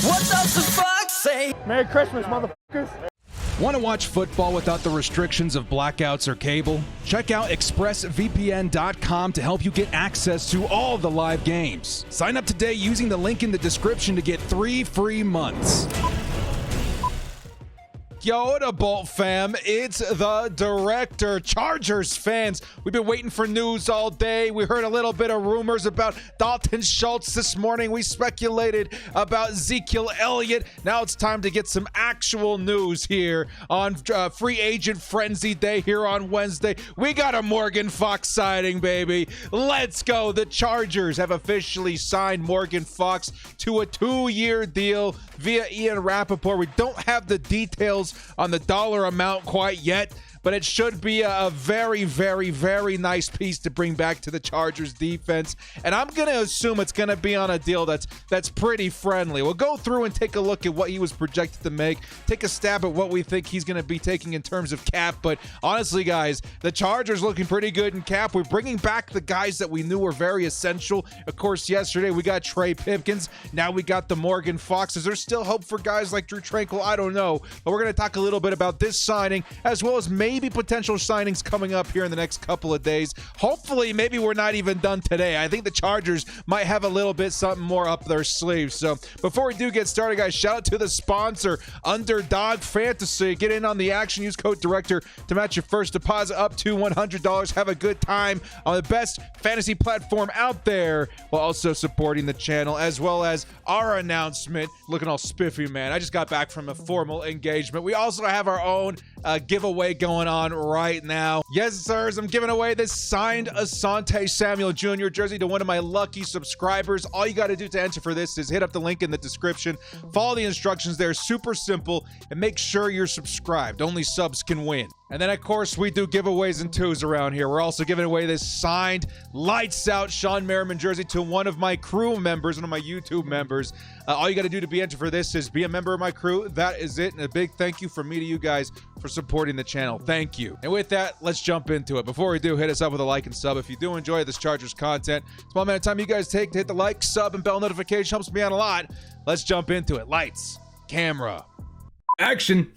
What does the fuck say? Merry Christmas, motherfuckers. Want to watch football without the restrictions of blackouts or cable? Check out expressvpn.com to help you get access to all the live games. Sign up today using the link in the description to get 3 free months. Yo, what up, Bolt fam? It's the director. Chargers fans, we've been waiting for news all day. We heard a little bit of rumors about Dalton Schultz this morning. We speculated about Ezekiel Elliott. Now it's time to get some actual news here on Free Agent Frenzy Day here on Wednesday. We got a Morgan Fox signing, baby. Let's go. The Chargers have officially signed Morgan Fox to a 2-year deal via Ian Rappaport. We don't have the details on the dollar amount quite yet, but it should be a very, very, very nice piece to bring back to the Chargers defense. And I'm going to assume it's going to be on a deal that's pretty friendly. We'll go through and take a look at what he was projected to make, take a stab at what we think he's going to be taking in terms of cap. But honestly, guys, the Chargers looking pretty good in cap. We're bringing back the guys that we knew were very essential. Of course, yesterday we got Trey Pipkins. Now we got the Morgan Fox. Is there still hope for guys like Drew Tranquill? I don't know. But we're going to talk a little bit about this signing, as well as maybe potential signings coming up here in the next couple of days. Hopefully, maybe we're not even done today. I think the Chargers might have a little bit something more up their sleeves. So before we do get started, guys, shout out to the sponsor, Underdog Fantasy. Get in on the action. Use code DIRECTOR to match your first deposit up to $100. Have a good time on the best fantasy platform out there, while also supporting the channel, as well as our announcement. Looking all spiffy, man. I just got back from a formal engagement. We also have our own giveaway going on right now. Yes, sirs, I'm giving away this signed Asante Samuel Jr. jersey to one of my lucky subscribers. All you got to do to enter for this is hit up the link in the description, follow the instructions there, super simple, and make sure you're subscribed. Only subs can win. And then, of course, we do giveaways and twos around here. We're also giving away this signed, lights out Sean Merriman jersey to one of my crew members, one of my YouTube members. All you got to do to be entered for this is be a member of my crew. That is it. And a big thank you from me to you guys for supporting the channel. Thank you. And with that, let's jump into it. Before we do, hit us up with a like and sub. If you do enjoy this Chargers content, small amount of time you guys take to hit the like, sub, and bell notification helps me out a lot. Let's jump into it. Lights, camera, action.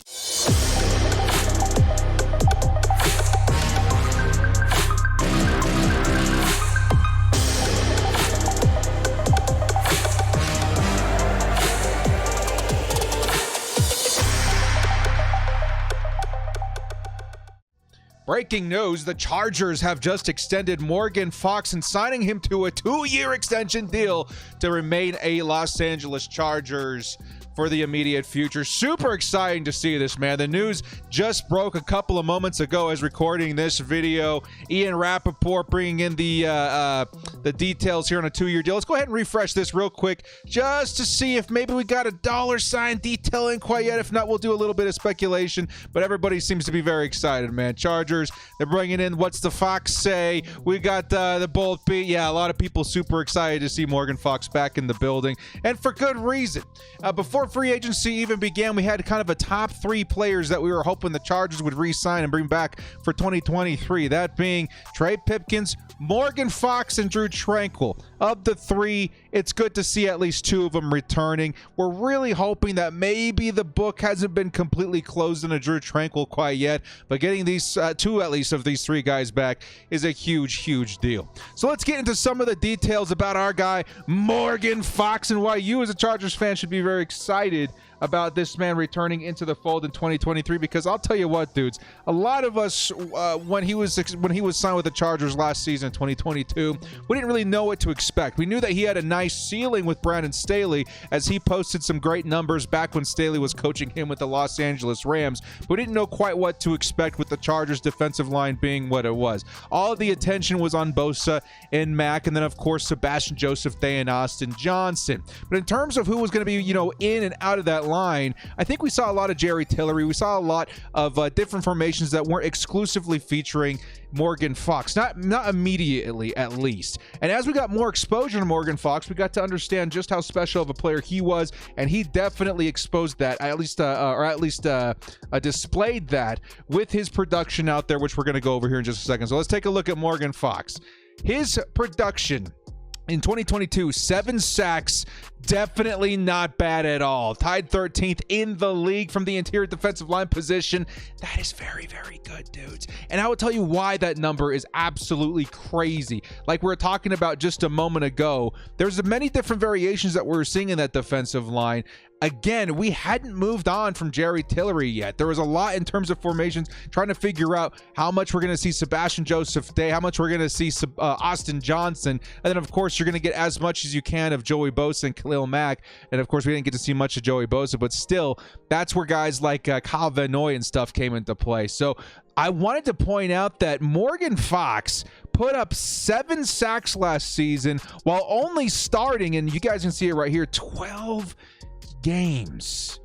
Breaking news, the Chargers have just extended Morgan Fox and signing him to a 2-year extension deal to remain a Los Angeles Chargers for the immediate future. Super exciting to see this, man. The news just broke a couple of moments ago as recording this video. Ian Rappaport bringing in the details here on a 2-year deal. Let's go ahead and refresh this real quick just to see if maybe we got a $ detailing quite yet. If not, we'll do a little bit of speculation, but everybody seems to be very excited, man. Chargers, they're bringing in What's the Fox Say. We got the Bolt beat. Yeah, a lot of people super excited to see Morgan Fox back in the building, and for good reason. Before free agency even began, we had kind of a top 3 players that we were hoping the Chargers would re-sign and bring back for 2023. That being Trey Pipkins, Morgan Fox, and Drew Tranquill. Of the 3, it's good to see at least 2 of them returning. We're really hoping that maybe the book hasn't been completely closed on a Drew Tranquill quite yet, but getting these 2 at least of these 3 guys back is a huge, huge deal. So let's get into some of the details about our guy Morgan Fox and why you as a Chargers fan should be very excited about this man returning into the fold in 2023, because I'll tell you what, dudes, a lot of us when he was signed with the Chargers last season, 2022, we didn't really know what to expect. We knew that he had a nice ceiling with Brandon Staley, as he posted some great numbers back when Staley was coaching him with the Los Angeles Rams, but we didn't know quite what to expect with the Chargers defensive line being what it was. All of the attention was on Bosa and Mack, and then of course Sebastian Joseph Day and Austin Johnson. But in terms of who was going to be, in and out of that line, I think we saw a lot of Jerry Tillery. We saw a lot of different formations that weren't exclusively featuring Morgan Fox, not immediately at least. And as we got more exposure to Morgan Fox, we got to understand just how special of a player he was, and he definitely exposed that, at least displayed that with his production out there, which we're going to go over here in just a second. So let's take a look at Morgan Fox. His production In 2022, 7 sacks, definitely not bad at all. Tied 13th in the league from the interior defensive line position. That is very, very good, dudes. And I will tell you why that number is absolutely crazy. Like we were talking about just a moment ago, there's many different variations that we're seeing in that defensive line. Again, we hadn't moved on from Jerry Tillery yet. There was a lot in terms of formations, trying to figure out how much we're going to see Sebastian Joseph Day, how much we're going to see Austin Johnson, and then of course you're going to get as much as you can of Joey Bosa and Khalil Mack. And of course we didn't get to see much of Joey Bosa, but still, that's where guys like Kyle Van Noy and stuff came into play. So I wanted to point out that Morgan Fox put up 7 sacks last season while only starting, and you guys can see it right here, 12 games.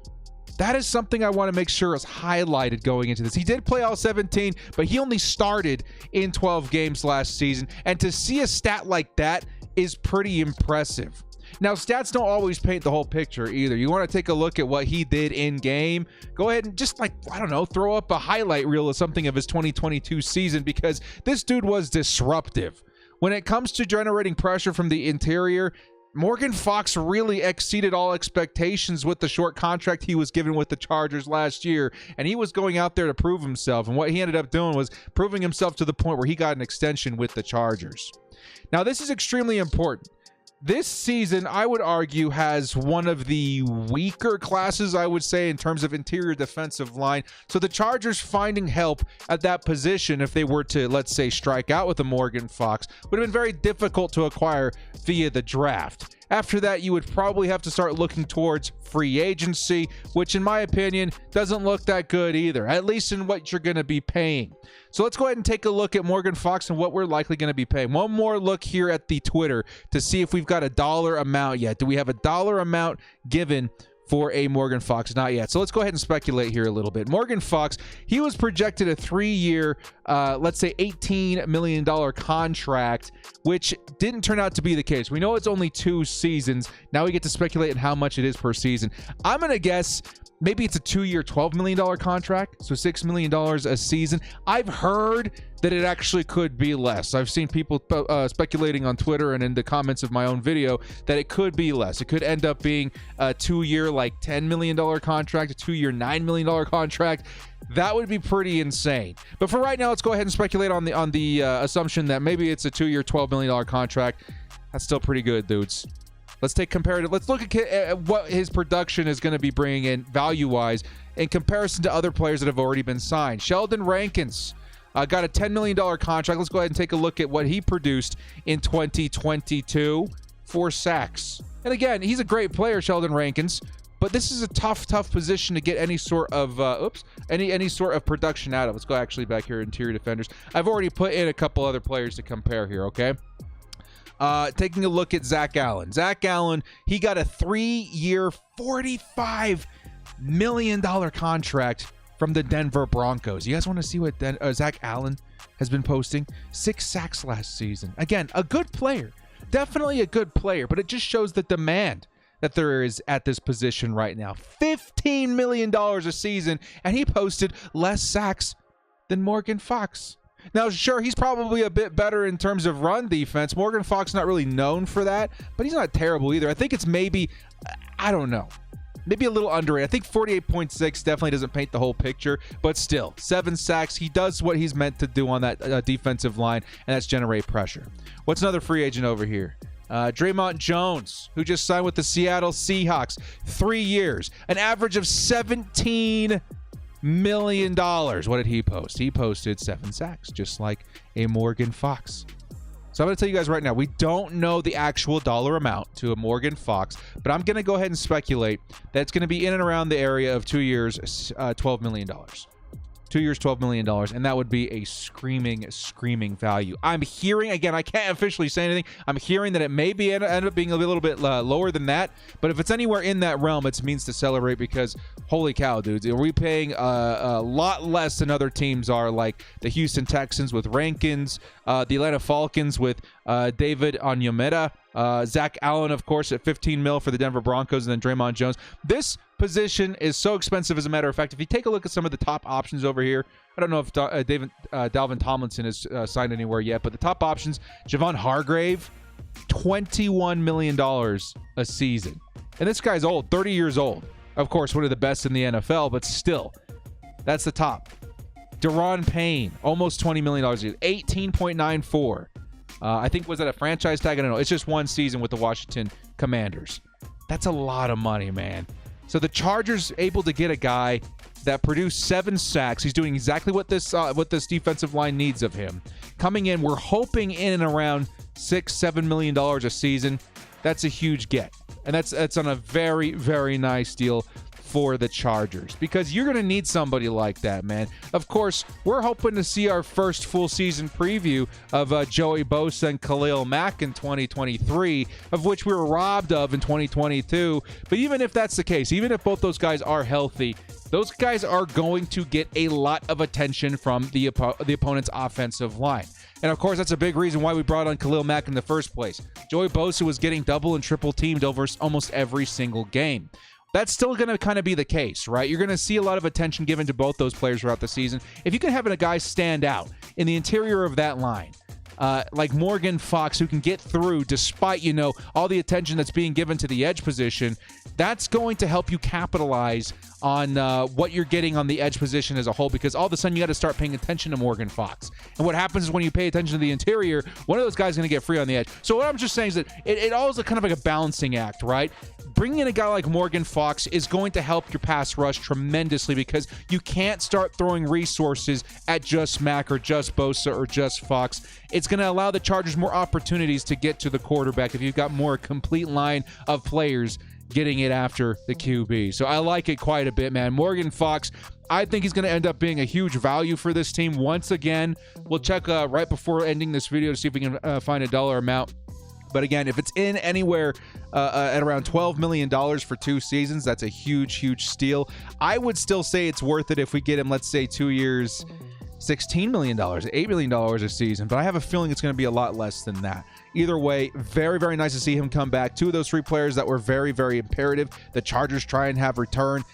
That is something I want to make sure is highlighted going into this. He did play all 17, but he only started in 12 games last season. And to see a stat like that is pretty impressive. Now, stats don't always paint the whole picture either. You want to take a look at what he did in game. Go ahead and just, like, I don't know, throw up a highlight reel of something of his 2022 season, because this dude was disruptive. When it comes to generating pressure from the interior, Morgan Fox really exceeded all expectations with the short contract he was given with the Chargers last year, and he was going out there to prove himself, and what he ended up doing was proving himself to the point where he got an extension with the Chargers. Now, this is extremely important. This season, I would argue, has one of the weaker classes, I would say, in terms of interior defensive line. So the Chargers finding help at that position, if they were to, let's say, strike out with a Morgan Fox, would have been very difficult to acquire via the draft. After that, you would probably have to start looking towards free agency, which in my opinion doesn't look that good either, at least in what you're going to be paying. So let's go ahead and take a look at Morgan Fox and what we're likely going to be paying. One more look here at the Twitter to see if we've got a dollar amount yet. Do we have a dollar amount given for a Morgan Fox? Not yet. So let's go ahead and speculate here a little bit. Morgan Fox, he was projected a 3-year, let's say $18 million contract, which didn't turn out to be the case. We know it's only 2 seasons. Now we get to speculate on how much it is per season. I'm going to guess maybe it's a 2-year, $12 million contract, so $6 million a season. I've heard that it actually could be less. I've seen people speculating on Twitter and in the comments of my own video that it could be less. It could end up being a 2-year, like $10 million contract, a 2-year, $9 million contract. That would be pretty insane. But for right now, let's go ahead and speculate on the assumption that maybe it's a 2-year, $12 million contract. That's still pretty good, dudes. Let's take comparative. Let's look at what his production is going to be bringing in value-wise in comparison to other players that have already been signed. Sheldon Rankins got a $10 million contract. Let's go ahead and take a look at what he produced in 2022. 4 sacks. And again, he's a great player, Sheldon Rankins, but this is a tough position to get any sort of any sort of production out of. Let's go actually back here, interior defenders. I've already put in a couple other players to compare here, okay? Taking a look at Zach Allen. Zach Allen, he got a 3-year, $45 million contract from the Denver Broncos. You guys want to see what Zach Allen has been posting? 6 sacks last season. Again, a good player. Definitely a good player, but it just shows the demand that there is at this position right now. $15 million a season, and he posted less sacks than Morgan Fox. Now, sure, he's probably a bit better in terms of run defense. Morgan Fox not really known for that, but he's not terrible either. I think it's maybe, I don't know, maybe a little underrated. I think 48.6 definitely doesn't paint the whole picture, but still, 7 sacks. He does what he's meant to do on that defensive line, and that's generate pressure. What's another free agent over here? Draymond Jones, who just signed with the Seattle Seahawks. 3 years, an average of $17 million. What did he post? He posted 7 sacks, just like a Morgan Fox. So I'm going to tell you guys right now, we don't know the actual dollar amount to a Morgan Fox, but I'm going to go ahead and speculate that it's going to be in and around the area of 2 years, $12 million. 2 years, $12 million, and that would be a screaming value. I'm hearing, again, I can't officially say anything. I'm hearing that it may be end up being a little bit lower than that, but if it's anywhere in that realm, it means to celebrate, because holy cow, dudes, are we paying a lot less than other teams are, like the Houston Texans with Rankins, the Atlanta Falcons with David Onyemata, Zach Allen, of course, at $15 million for the Denver Broncos, and then Draymond Jones. This position is so expensive, as a matter of fact. If you take a look at some of the top options over here, I don't know if Dalvin Tomlinson has signed anywhere yet, but the top options, Javon Hargrave, $21 million a season. And this guy's old, 30 years old. Of course, one of the best in the NFL, but still, that's the top. Deron Payne, almost $20 million a year, 18.94. I think, was that a franchise tag? I don't know. It's just one season with the Washington Commanders. That's a lot of money, man. So the Chargers able to get a guy that produced 7 sacks. He's doing exactly what this defensive line needs of him. Coming in, we're hoping in and around $6-7 million a season. That's a huge get. And that's on a very, very nice deal for the Chargers, because you're going to need somebody like that, man. Of course, we're hoping to see our first full season preview of Joey Bosa and Khalil Mack in 2023, of which we were robbed of in 2022. But even if that's the case, even if both those guys are healthy, those guys are going to get a lot of attention from the opponent's offensive line. And, of course, that's a big reason why we brought on Khalil Mack in the first place. Joey Bosa was getting double and triple teamed over almost every single game. That's still going to kind of be the case, right? You're going to see a lot of attention given to both those players throughout the season. If you can have a guy stand out in the interior of that line, like Morgan Fox, who can get through despite, all the attention that's being given to the edge position, that's going to help you capitalize on what you're getting on the edge position as a whole, because all of a sudden you got to start paying attention to Morgan Fox. And what happens is when you pay attention to the interior, one of those guys is going to get free on the edge. So what I'm just saying is that it all is kind of like a balancing act, right? Bringing in a guy like Morgan Fox is going to help your pass rush tremendously, because you can't start throwing resources at just Mack or just Bosa or just Fox. It's going to allow the Chargers more opportunities to get to the quarterback if you've got more complete line of players getting it after the QB. So I like it quite a bit, man. Morgan Fox, I think he's going to end up being a huge value for this team. Once again, we'll check right before ending this video to see if we can find a dollar amount. But again, if it's in anywhere at around $12 million for 2 seasons, that's a huge, huge steal. I would still say it's worth it if we get him, let's say, 2 years, $16 million, $8 million a season. But I have a feeling it's going to be a lot less than that. Either way, very, very nice to see him come back. 2 of those 3 players that were very, very imperative the Chargers try and have returned,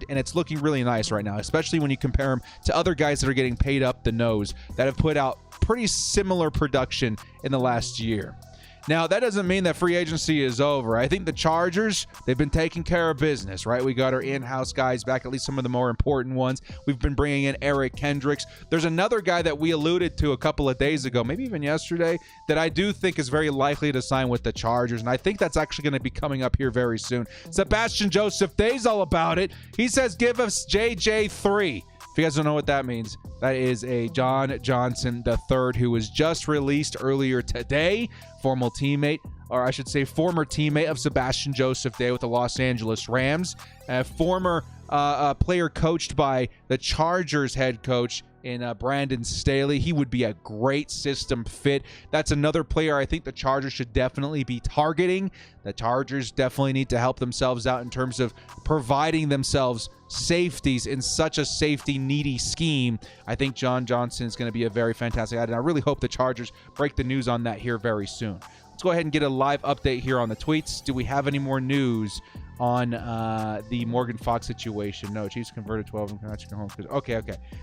and it's looking really nice right now, especially when you compare him to other guys that are getting paid up the nose that have put out pretty similar production in the last year. Now, that doesn't mean that free agency is over. I think the Chargers, they've been taking care of business, right? We got our in-house guys back, at least some of the more important ones. We've been bringing in Eric Kendricks. There's another guy that we alluded to a couple of days ago, maybe even yesterday, that I do think is very likely to sign with the Chargers, and I think that's actually going to be coming up here very soon. Sebastian Joseph Day's all about it. He says, give us JJ3. If you guys don't know what that means, that is a John Johnson III who was just released earlier today, former teammate of Sebastian Joseph Day with the Los Angeles Rams, a former player coached by the Chargers head coach in Brandon Staley. He would be a great system fit. That's another player I think the Chargers should definitely be targeting. The Chargers definitely need to help themselves out in terms of providing themselves safeties in such a safety-needy scheme. I think John Johnson is going to be a very fantastic add, and I really hope the Chargers break the news on that here very soon. Let's go ahead and get a live update here on the tweets. Do we have any more news on the Morgan Fox situation? No, Chiefs converted 12 and home. Okay.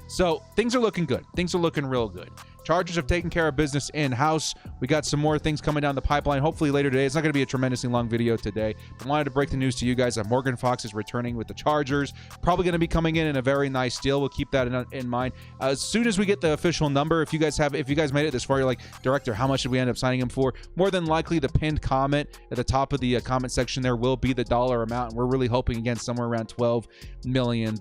So things are looking good. Things are looking real good. Chargers have taken care of business in-house. We got some more things coming down the pipeline, hopefully later today. It's not going to be a tremendously long video today, but wanted to break the news to you guys that Morgan Fox is returning with the Chargers. Probably going to be coming in a very nice deal. We'll keep that in mind. As soon as we get the official number, if you guys made it this far, you're like, Director, how much did we end up signing him for? More than likely, the pinned comment at the top of the comment section there will be the dollar amount, and we're really hoping, again, somewhere around $12 million.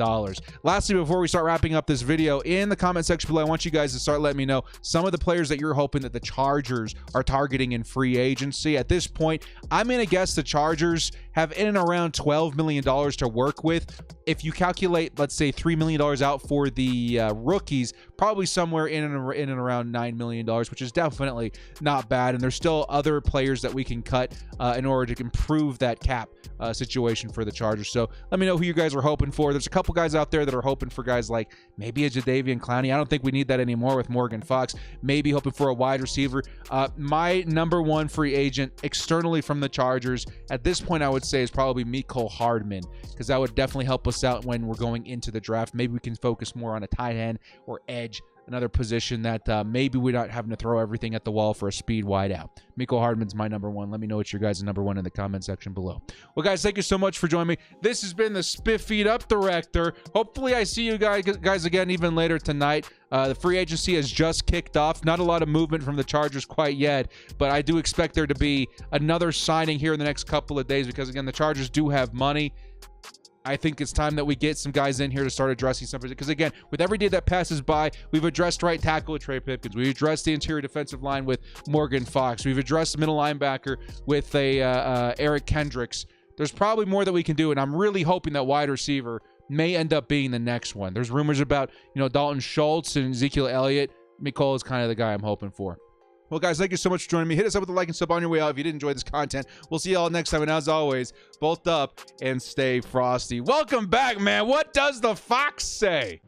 Lastly, before we start wrapping up this video, in the comment section below, I want you guys to start letting me know some of the players that you're hoping that the Chargers are targeting in free agency. At this point, I'm going to guess the Chargers have in and around $12 million to work with. If you calculate, let's say, $3 million out for the rookies, probably somewhere in and around $9 million, which is definitely not bad. And there's still other players that we can cut in order to improve that cap situation for the Chargers. So let me know who you guys are hoping for. There's a couple guys out there that are hoping for guys like maybe a Jadeveon Clowney. I don't think we need that anymore with Morgan Fox. Maybe hoping for a wide receiver. My number one free agent externally from the Chargers at this point, I would say, is probably Mecole Hardman, because that would definitely help us out when we're going into the draft. Maybe we can focus more on a tight end or edge another position that maybe we're not having to throw everything at the wall for a speed wide out. Miko Hardman's my number one. Let me know what your guys' number one in the comment section below. Well, guys, thank you so much for joining me. This has been the Spiffied Up Director. Hopefully, I see you guys again even later tonight. The free agency has just kicked off. Not a lot of movement from the Chargers quite yet, but I do expect there to be another signing here in the next couple of days because, again, the Chargers do have money. I think it's time that we get some guys in here to start addressing something. Because, again, with every day that passes by, we've addressed right tackle with Trey Pipkins. We've addressed the interior defensive line with Morgan Fox. We've addressed the middle linebacker with Eric Kendricks. There's probably more that we can do, and I'm really hoping that wide receiver may end up being the next one. There's rumors about, Dalton Schultz and Ezekiel Elliott. Mecole is kind of the guy I'm hoping for. Well, guys, thank you so much for joining me. Hit us up with a like and sub on your way out if you did enjoy this content. We'll see you all next time. And as always, bolt up and stay frosty. Welcome back, man. What does the fox say?